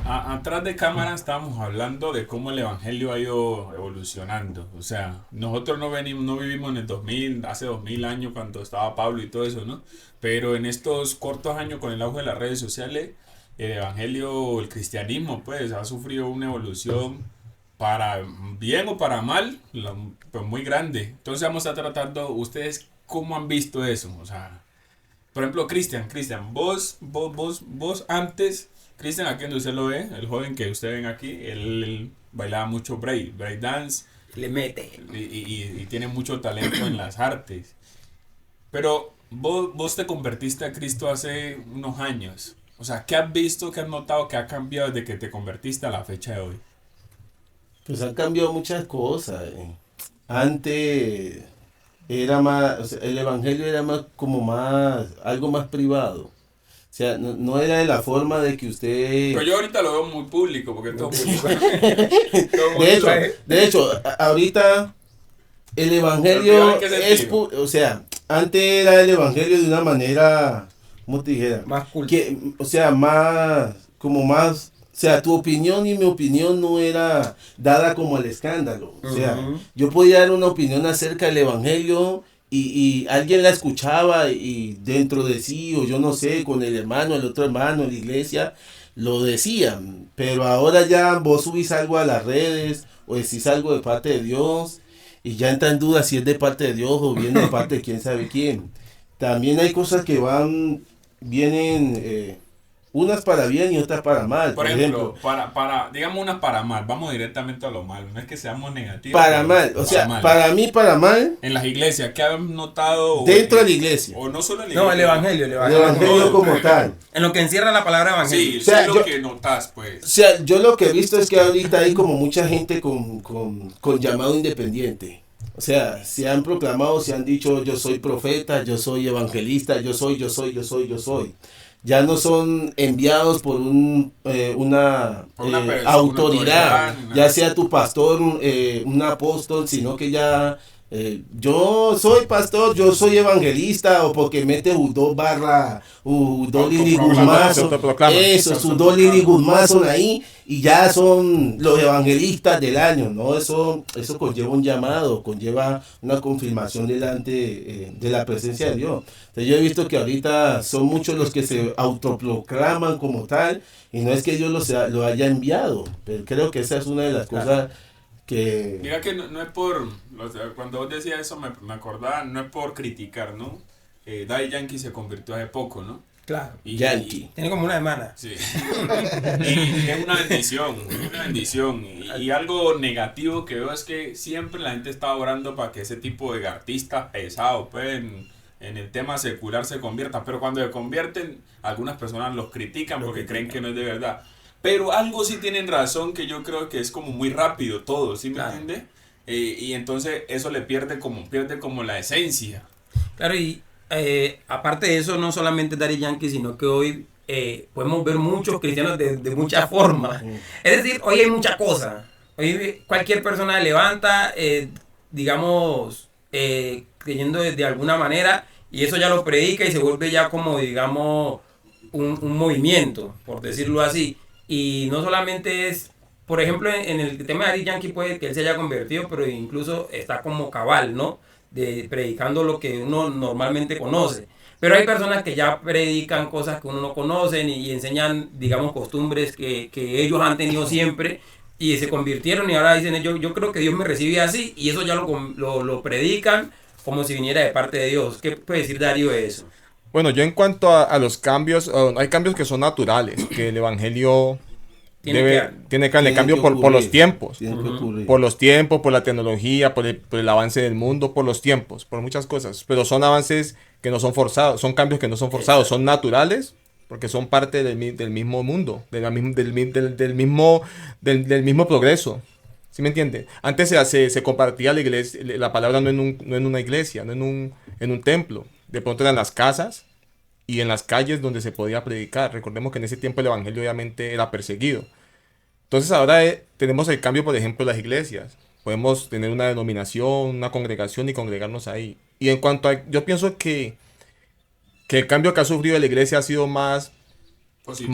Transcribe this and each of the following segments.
Atrás de cámara estábamos hablando de cómo el evangelio ha ido evolucionando. O sea, nosotros no vivimos en el 2000, hace 2000 años cuando estaba Pablo y todo eso, ¿no? Pero en estos cortos años con el auge de las redes sociales, el evangelio, el cristianismo, pues ha sufrido una evolución para bien o para mal, pues muy grande. Entonces vamos a estar tratando, ustedes, ¿cómo han visto eso? O sea, por ejemplo, Cristian, vos antes, Cristian, aquí donde usted lo ve, el joven que usted ven aquí, él bailaba mucho break dance Le mete. y tiene mucho talento en las artes. Pero vos te convertiste a Cristo hace unos años. O sea, ¿qué has visto, qué has notado que ha cambiado desde que te convertiste a la fecha de hoy? Pues han cambiado muchas cosas. Antes era más, o sea, el evangelio era más como más, algo más privado. O sea, no era de la forma de que usted... Pero yo ahorita lo veo muy público, porque todo muy De hecho, ahorita el evangelio ¿en qué es, sentido? o sea, antes era el evangelio de una manera, ¿cómo te dijera? Más cool. O sea, más, como más, o sea, tu opinión y mi opinión no era dada como el escándalo. O sea, yo podía dar una opinión acerca del evangelio y alguien la escuchaba y dentro de sí, o yo no sé, con el hermano, el otro hermano, la iglesia, lo decían. Pero ahora ya vos subís algo a las redes o decís algo de parte de Dios y ya entra en duda si es de parte de Dios o viene de parte de quién sabe quién. También hay cosas que vienen, unas para bien y otras para mal. Por Por ejemplo, ejemplo, digamos una para mal, vamos directamente a lo malo, no es que seamos negativos, para pero mal, o para sea, mal. para mí para mal, En las iglesias, ¿qué han notado? dentro de la iglesia, O no solo en la No, el iglesia. evangelio, el el evangelio. evangelio no, como tal. En lo que encierra la palabra evangelio. Sí, O sea, sí lo yo- que notas, O pues. sea, yo lo que he visto es que ahorita hay como mucha gente con llamado independiente. O sea, se han proclamado, se han dicho, yo soy profeta, yo soy evangelista, yo soy. Ya no son enviados por Por una autoridad, autoridad, ni nada. ya sea tu pastor, un apóstol, sino que ya yo soy pastor, yo soy evangelista, o porque mete Udó barra Udó Lili Autoproclamado. Se Guzmazo, autoproclama. eso, su Udó Lili Guzmazo ahí, y ya son los evangelistas del año, ¿no? Eso conlleva un llamado, conlleva una confirmación delante de la presencia de Dios. Entonces yo he visto que ahorita son muchos los que se autoproclaman como tal, y no es que Dios lo haya enviado, pero creo que esa es una de las cosas que... Mira que no es por. Cuando vos decías eso, me acordaba, no es por criticar, ¿no? Daddy Yankee se convirtió hace poco, ¿no? Claro. Yankee. Tiene como una hermana. Sí. Y es una bendición, una bendición. Y algo negativo que veo es que siempre la gente está orando para que ese tipo de artistas pesados, pues, en el tema secular se conviertan. Pero cuando se convierten, algunas personas los critican porque creen que no es de verdad. Pero algo sí tienen razón, que yo creo que es como muy rápido todo, ¿sí me Claro. entiende? Y entonces eso le pierde como la esencia. Claro, y aparte de eso, no solamente Daddy Yankee, sino que hoy podemos ver muchos cristianos de muchas formas. Es decir, hoy hay muchas cosas. Hoy cualquier persona levanta, digamos, creyendo de alguna manera, y eso ya lo predica y se vuelve ya como, digamos, un movimiento, por decirlo así. Y no solamente es, por ejemplo, en el tema de Daddy Yankee puede que él se haya convertido, pero incluso está como cabal, ¿no? Predicando lo que uno normalmente conoce. Pero hay personas que ya predican cosas que uno no conoce y enseñan, digamos, costumbres que ellos han tenido siempre y se convirtieron y ahora dicen, yo creo que Dios me recibe así, y eso ya lo predican como si viniera de parte de Dios. ¿Qué puede decir Darío de eso? Bueno, yo en cuanto a los cambios, hay cambios que son naturales, que el evangelio Tiene tiene que darle Tiene cambio que por los ocurrir, tiempos. tiene que ocurrir. Por los tiempos, por la tecnología, por el avance del mundo, por los tiempos, por muchas cosas. Pero son avances que no son forzados, son cambios que no son forzados, son naturales, porque son parte del mismo mundo, del mismo progreso. ¿Sí me entiende? Antes se compartía la iglesia, la palabra no en una iglesia, no en un templo. De pronto eran las casas y en las calles donde se podía predicar. Recordemos que en ese tiempo el evangelio obviamente era perseguido. Entonces ahora tenemos el cambio, por ejemplo, de las iglesias. Podemos tener una denominación, una congregación y congregarnos ahí. Y en cuanto a, yo pienso que el cambio que ha sufrido la iglesia ha sido más Positivo.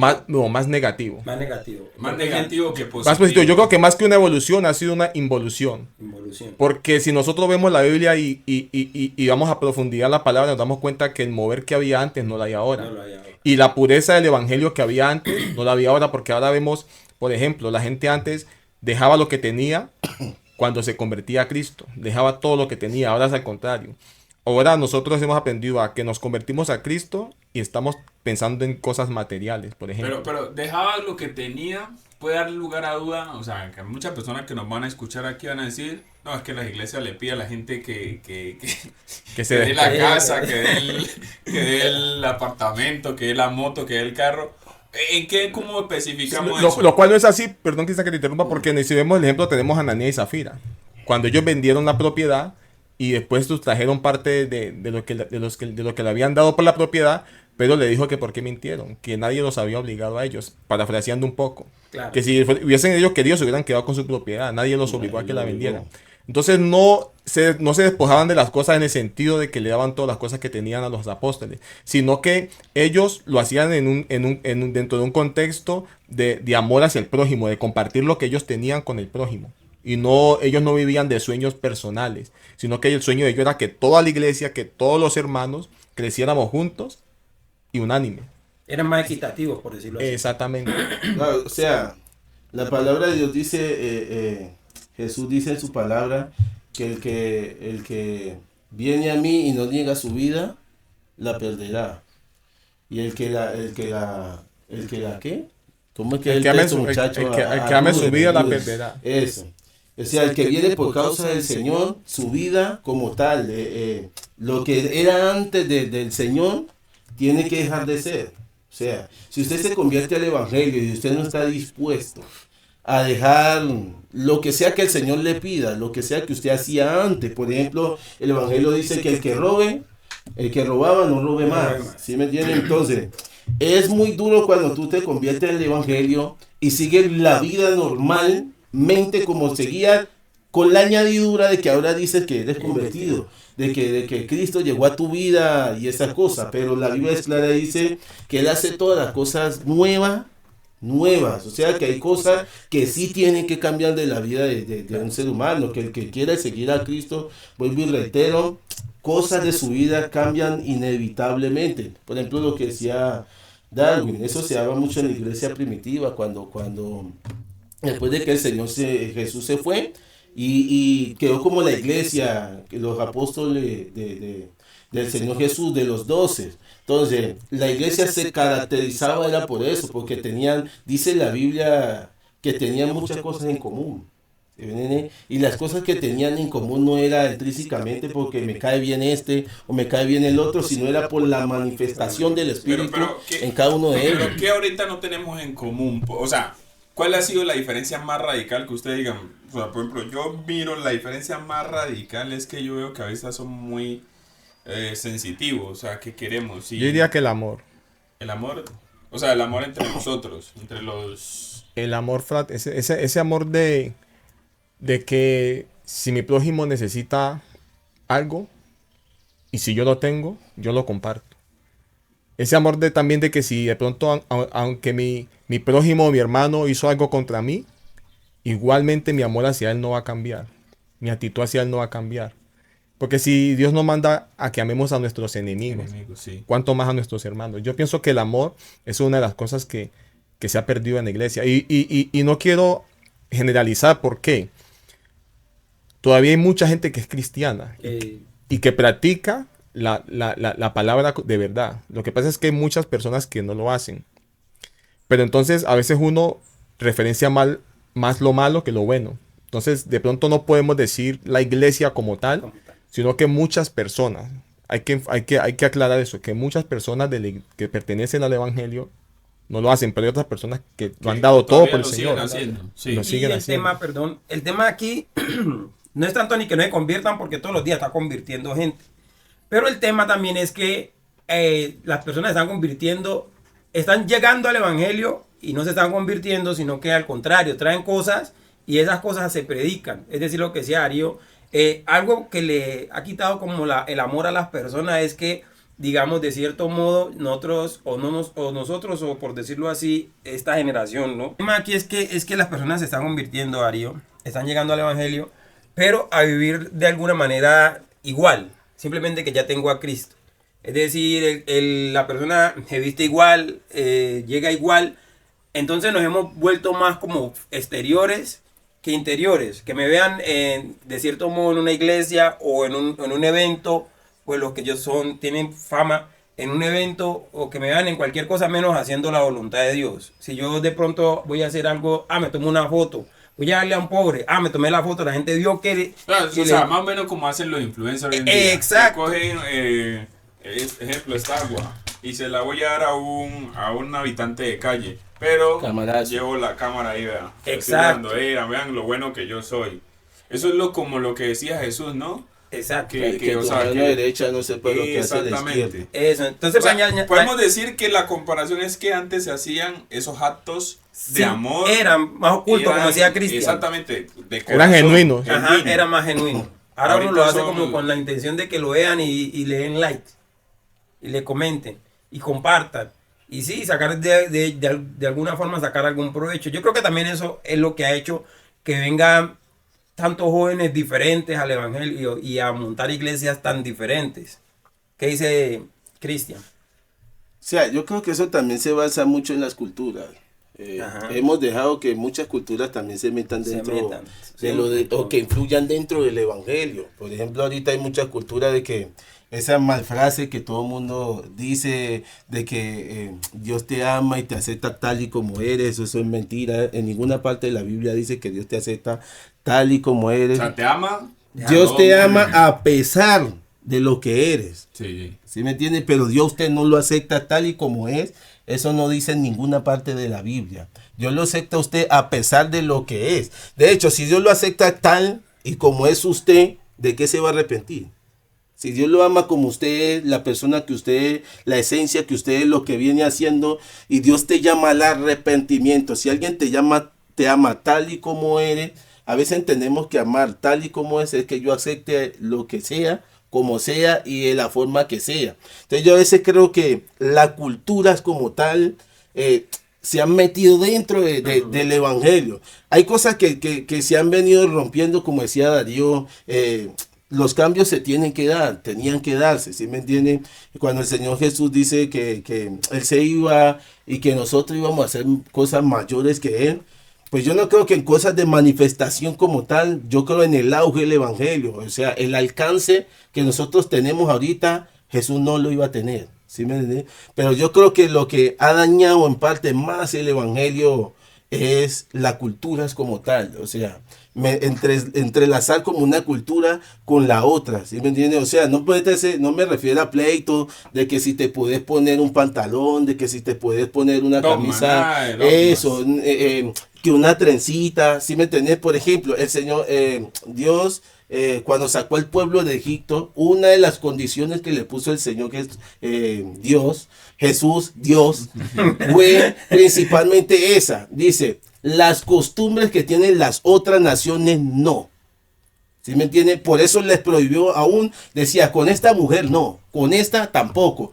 más negativo. Más negativo. Más negativo que positivo. Más positivo. Yo creo que más que una evolución ha sido una involución. Involución. Porque si nosotros vemos la Biblia y vamos a profundizar la palabra, nos damos cuenta que el mover que había antes no lo hay ahora. No lo hay ahora. Y la pureza del evangelio que había antes no la había ahora, porque ahora vemos, por ejemplo, la gente antes dejaba lo que tenía cuando se convertía a Cristo. Dejaba todo lo que tenía, ahora es al contrario. Ahora nosotros hemos aprendido a que nos convertimos a Cristo y estamos pensando en cosas materiales, por ejemplo. Pero dejaba lo que tenía, puede dar lugar a duda, o sea, que muchas personas que nos van a escuchar aquí van a decir, no, es que la iglesia le pide a la gente que Que dé la casa, que dé el apartamento, que dé la moto, que dé el carro. ¿En qué, cómo especificamos eso? Lo cual no es así, perdón Cristian que te interrumpa, porque si vemos el ejemplo tenemos a Ananías y Zafira. Cuando ellos vendieron la propiedad y después sustrajeron parte de lo que le habían dado por la propiedad, Pedro le dijo que por qué mintieron, que nadie los había obligado a ellos, parafraseando un poco. Claro. Que si hubiesen ellos querido se hubieran quedado con su propiedad, nadie los obligó a que la vendieran. Entonces no se despojaban de las cosas en el sentido de que le daban todas las cosas que tenían a los apóstoles, sino que ellos lo hacían dentro de un contexto de amor hacia el prójimo, de compartir lo que ellos tenían con el prójimo. Y ellos no vivían de sueños personales, sino que el sueño de ellos era que toda la iglesia, que todos los hermanos creciéramos juntos y unánime. Eran más equitativos, por decirlo así. Exactamente. Claro, o sea, la palabra de Dios dice, Jesús dice en su palabra que el que viene a mí y no niega su vida, la perderá. Y el que la ¿qué? ¿Cómo es que El que ame su vida la perderá. Eso. O sea, el que viene por causa del Señor, su vida como tal, lo que era antes del Señor, tiene que dejar de ser. O sea, si usted se convierte al Evangelio y usted no está dispuesto a dejar lo que sea que el Señor le pida, lo que sea que usted hacía antes, por ejemplo, el Evangelio dice que el que robaba no robe más. ¿Sí me entiende? Entonces, es muy duro cuando tú te conviertes al Evangelio y sigues la vida normalmente como seguías, con la añadidura de que ahora dices que eres convertido, de que Cristo llegó a tu vida y esas cosas, pero la Biblia es clara y dice que Él hace todas las cosas nuevas, o sea que hay cosas que sí tienen que cambiar de la vida de un ser humano, que el que quiera seguir a Cristo, vuelvo y reitero, cosas de su vida cambian inevitablemente. Por ejemplo, lo que decía Darwin, eso se daba mucho en la iglesia primitiva, cuando después de que el Señor Jesús se fue, y quedó como la iglesia, los apóstoles del Señor Jesús, de los 12. Entonces, la iglesia se caracterizaba era por eso, porque dice la Biblia que tenían muchas cosas en común. Y las cosas que tenían en común no era intrínsecamente porque me cae bien este o me cae bien el otro, sino era por la manifestación del Espíritu en cada uno de ellos. Pero ¿qué ahorita no tenemos en común? O sea, ¿cuál ha sido la diferencia más radical que ustedes digan? O sea, por ejemplo, yo miro la diferencia más radical es que yo veo que a veces son muy sensitivos, o sea, ¿qué queremos? Yo diría que el amor. El amor, o sea, el amor entre nosotros, entre los... El amor, ese amor de que si mi prójimo necesita algo y si yo lo tengo, yo lo comparto. Ese amor también de que si de pronto, aunque mi prójimo o mi hermano hizo algo contra mí, igualmente mi amor hacia él no va a cambiar. Mi actitud hacia él no va a cambiar. Porque si Dios nos manda a que amemos a nuestros enemigos, sí. ¿Cuánto más a nuestros hermanos? Yo pienso que el amor es una de las cosas que se ha perdido en la iglesia. Y no quiero generalizar por qué. Todavía hay mucha gente que es cristiana y que practica la palabra de verdad. Lo que pasa es que hay muchas personas que no lo hacen. Pero entonces a veces uno referencia más lo malo que lo bueno. Entonces de pronto no podemos decir la iglesia como tal, sino que muchas personas, hay que aclarar eso, que muchas personas que pertenecen al evangelio no lo hacen, pero hay otras personas que lo han dado todo por el Señor. Sí. Lo siguen haciendo. El tema aquí no es tanto ni que no se conviertan, porque todos los días está convirtiendo gente. Pero el tema también es que las personas están convirtiendo, están llegando al evangelio y no se están convirtiendo, sino que al contrario, traen cosas y esas cosas se predican. Es decir, lo que decía Darío, algo que le ha quitado como el amor a las personas es que digamos, de cierto modo, nosotros, o por decirlo así, esta generación, ¿no? El tema aquí es que las personas se están convirtiendo, Darío, están llegando al Evangelio, pero a vivir de alguna manera igual, simplemente que ya tengo a Cristo. Es decir, la persona se viste igual, llega igual, entonces nos hemos vuelto más como exteriores que interiores, que me vean de cierto modo en una iglesia o en un evento, pues los que ellos tienen fama en un evento, o que me vean en cualquier cosa menos haciendo la voluntad de Dios. Si yo de pronto voy a hacer algo, me tomo una foto, voy a darle a un pobre, me tomé la foto, la gente vio que... Claro, o sea, más o menos como hacen los influencers hoy en día. Exacto. Cogen, ejemplo, esta agua y se la voy a dar a un habitante de calle, pero Camarazo. llevo la cámara ahí, vean. Exacto. Vean lo bueno que yo soy. Eso es como lo que decía Jesús, ¿no? Exacto. Que o tu sea, mano que- derecha no sepa lo que hace la izquierda. Exactamente. Eso, entonces... O sea, podemos decir que la comparación es que antes se hacían esos actos de amor. Eran más ocultos, como decía Cristian. Exactamente. De Eran corazón, genuinos. Ajá, era más genuino. Ahora uno Ahorita lo hace son- como con la intención de que lo vean y le den like, y le comenten, y compartan. Y sí, sacar de alguna forma sacar algún provecho. Yo creo que también eso es lo que ha hecho que vengan tantos jóvenes diferentes al Evangelio y a montar iglesias tan diferentes. ¿Qué dice Cristian? O sea, yo creo que eso también se basa mucho en las culturas. Ajá. Hemos dejado que muchas culturas también se metan Se dentro metan. de o que influyan dentro del evangelio. Por ejemplo, ahorita hay mucha cultura de que esa mal frase que todo el mundo dice de que Dios te ama y te acepta tal y como eres, eso es mentira. En ninguna parte de la Biblia dice que Dios te acepta tal y como O eres. sea, te ama. Dios te todo ama muy bien. a pesar de lo que eres. Sí. ¿Sí me entiende? Pero Dios usted no lo acepta tal y como es. Eso no dice en ninguna parte de la Biblia. Dios lo acepta a usted a pesar de lo que es. De hecho, si Dios lo acepta tal y como es usted, ¿de qué se va a arrepentir? Si Dios lo ama como usted es, la persona que usted es, la esencia que usted es, lo que viene haciendo, y Dios te llama al arrepentimiento. Si alguien te ama tal y como eres, a veces entendemos que amar tal y como es que yo acepte lo que sea, como sea y de la forma que sea. Entonces yo a veces creo que las culturas como tal se han metido dentro del evangelio. Hay cosas que se han venido rompiendo, como decía Darío. Los cambios se tienen que dar, tenían que darse, ¿sí me entienden? Cuando el Señor Jesús dice que Él se iba y que nosotros íbamos a hacer cosas mayores que Él, pues yo no creo que en cosas de manifestación como tal, yo creo en el auge del evangelio, o sea, el alcance que nosotros tenemos ahorita, Jesús no lo iba a tener, ¿sí me entienden? Pero yo creo que lo que ha dañado en parte más el evangelio es la cultura como tal, o sea, entrelazar como una cultura con la otra, ¿sí me entiendes? O sea, no me refiero a pleito de que si te puedes poner un pantalón, de que si te puedes poner una camisa, nada de dogmas. eso, que una trencita, ¿sí me entiendes? Por ejemplo, el Señor, Dios, cuando sacó al pueblo de Egipto, una de las condiciones que le puso el Señor, que es Jesús, Dios, fue principalmente esa. Dice, las costumbres que tienen las otras naciones no. ¿Sí me entiende? Por eso les prohibió aún, decía, con esta mujer no, con esta tampoco.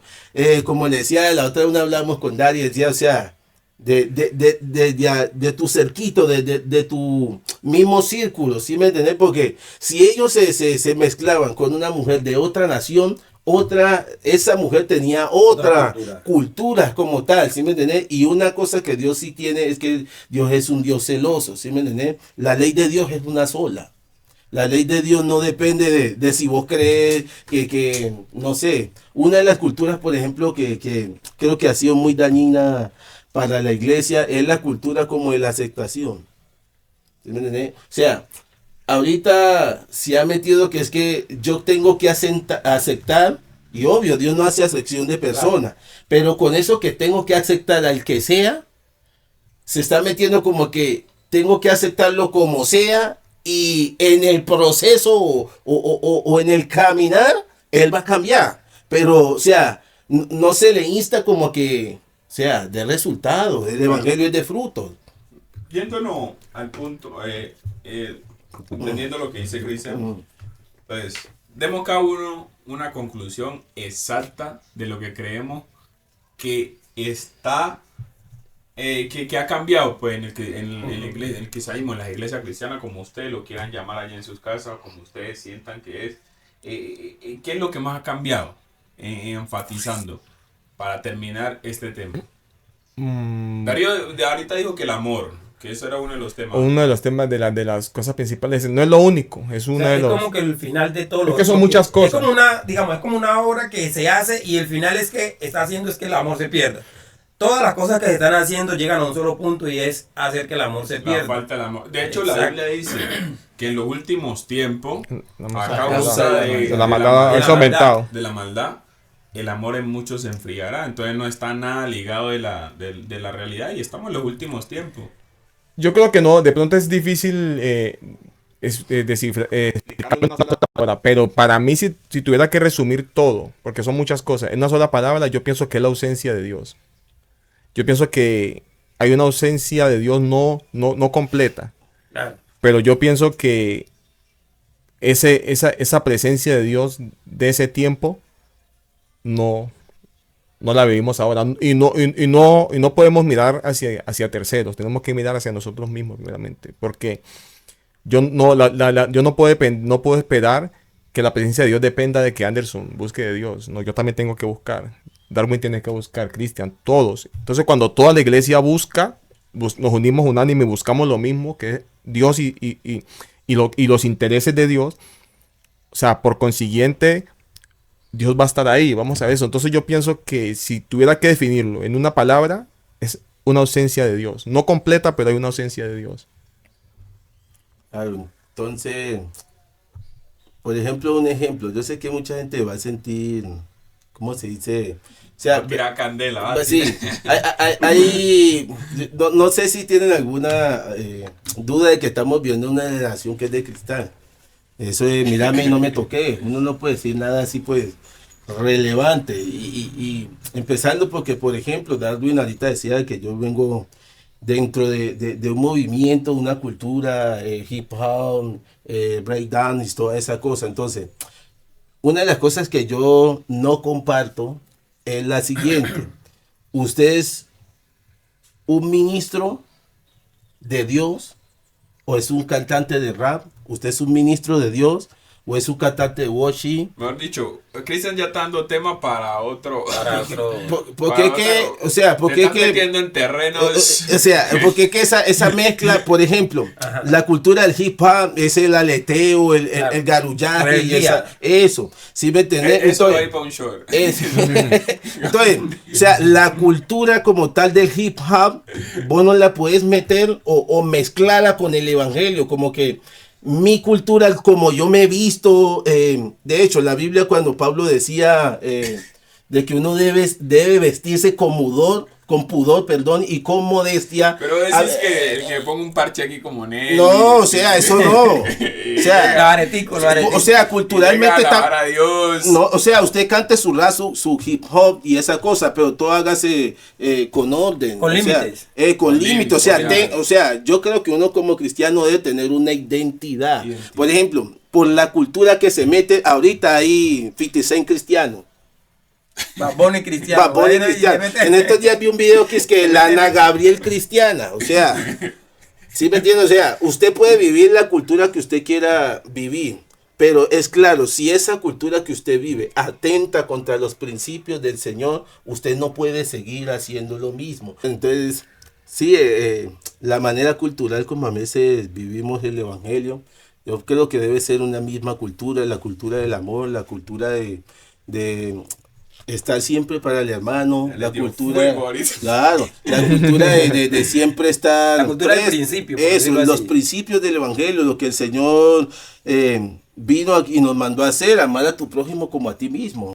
Como le decía la otra vez, hablamos con Dari, decía, o sea, de tu cerquito, de tu mismo círculo, ¿sí me entiendes? Porque si ellos se mezclaban con una mujer de otra nación, esa mujer tenía otra cultura como tal, ¿sí me entiendes? Y una cosa que Dios sí tiene es que Dios es un Dios celoso, ¿sí me entiendes? La ley de Dios es una sola. La ley de Dios no depende de si vos crees que, no sé, una de las culturas, por ejemplo, que creo que ha sido muy dañina para la iglesia es la cultura como de la aceptación. ¿Sí me entiendes? O sea, ahorita se ha metido que es que yo tengo que aceptar, y obvio, Dios no hace acepción de personas, pero con eso que tengo que aceptar al que sea, se está metiendo como que tengo que aceptarlo como sea, y en el proceso o en el caminar, él va a cambiar. Pero, o sea, no se le insta como que, o sea, de resultados, el evangelio es de frutos. Yéndonos al punto, entendiendo lo que dice Cristian, pues demos cada uno una conclusión exacta de lo que creemos que está, que ha cambiado pues, en el cristianismo, en las iglesias cristianas, como ustedes lo quieran llamar allá en sus casas, como ustedes sientan que es. ¿Qué es lo que más ha cambiado? Enfatizando, para terminar este tema. Darío ahorita dijo que el amor, que eso era uno de los temas. Uno de los temas de las cosas principales. No es lo único, es uno de los... Es como que el final de todo. Es que son muchas cosas. Es como una, digamos, es como una obra que se hace y el final es que está haciendo es que el amor se pierda. Todas las cosas que se están haciendo llegan a un solo punto y es hacer que el amor se pierda. La falta del amor. De hecho, Exacto. la Biblia dice que en los últimos tiempos, No, a causa de la maldad es aumentado. de la maldad, el amor en muchos se enfriará. Entonces no está nada ligado de la realidad y estamos en los últimos tiempos. Yo creo que no, de pronto es difícil explicarlo en una sola palabra, pero para mí si tuviera que resumir todo, porque son muchas cosas, en una sola palabra, yo pienso que es la ausencia de Dios. Yo pienso que hay una ausencia de Dios no completa, Claro. pero yo pienso que esa presencia de Dios de ese tiempo no la vivimos ahora y no podemos mirar hacia terceros, tenemos que mirar hacia nosotros mismos primeramente, porque yo no puedo esperar que la presencia de Dios dependa de que Anderson busque de Dios. No, yo también tengo que buscar. Darwin tiene que buscar, Cristian, todos. Entonces cuando toda la iglesia busca, nos unimos unánime y buscamos lo mismo que es Dios y los intereses de Dios, o sea, por consiguiente, Dios va a estar ahí, vamos a ver eso. Entonces yo pienso que si tuviera que definirlo en una palabra, es una ausencia de Dios. No completa, pero hay una ausencia de Dios. Claro, entonces, por ejemplo, un ejemplo, yo sé que mucha gente va a sentir, ¿cómo se dice? O sea, Mira candela, ¿vale? sí, no sé si tienen alguna duda de que estamos viendo una generación que es de cristal. Eso de mírame y no me toqué, uno no puede decir nada así pues relevante. Y empezando porque, por ejemplo, Darwin ahorita decía que yo vengo dentro de un movimiento, una cultura, hip hop, breakdance, toda esa cosa. Entonces, una de las cosas que yo no comparto es la siguiente. ¿Usted es un ministro de Dios o es un cantante de rap? ¿Usted es un ministro de Dios o es un cantante de worship? Mejor dicho, Cristian ya está dando tema para otro. Porque que, o sea, porque estás que metiendo en terrenos. o sea, porque que esa mezcla, por ejemplo, la cultura del hip hop es el aleteo, el garullaje y eso, ¿sí me entiendes? Eso va a Entonces, ir para un short. entonces, o sea, la cultura como tal del hip hop, vos no la puedes meter o mezclarla con el evangelio, como que mi cultura, como yo me he visto, de hecho, la Biblia cuando Pablo decía de que uno debe vestirse con pudor, y con modestia. Pero decís que ponga un parche aquí como negro. No, o sea, eso no. O sea, Los areticos. o sea, culturalmente está. A Dios. No, o sea, usted cante su rap, su hip hop y esa cosa, pero todo hágase con orden. Con límites. Con límites. Claro. O sea, yo creo que uno como cristiano debe tener una identidad. Por ejemplo, por la cultura que se mete, ahorita hay 50 Cent cristiano. Bad Bunny cristiano. En estos días vi un video que es que la Ana Gabriel cristiana. O sea, ¿sí me entiendes? O sea, usted puede vivir la cultura que usted quiera vivir. Pero es claro, si esa cultura que usted vive atenta contra los principios del Señor, usted no puede seguir haciendo lo mismo. Entonces, sí, la manera cultural como a veces vivimos el Evangelio, yo creo que debe ser una misma cultura, la cultura del amor, la cultura de estar siempre para el hermano, la cultura, claro, la cultura de siempre estar, la cultura del principio, eso, los principios del Evangelio, lo que el Señor vino y nos mandó a hacer, amar a tu prójimo como a ti mismo.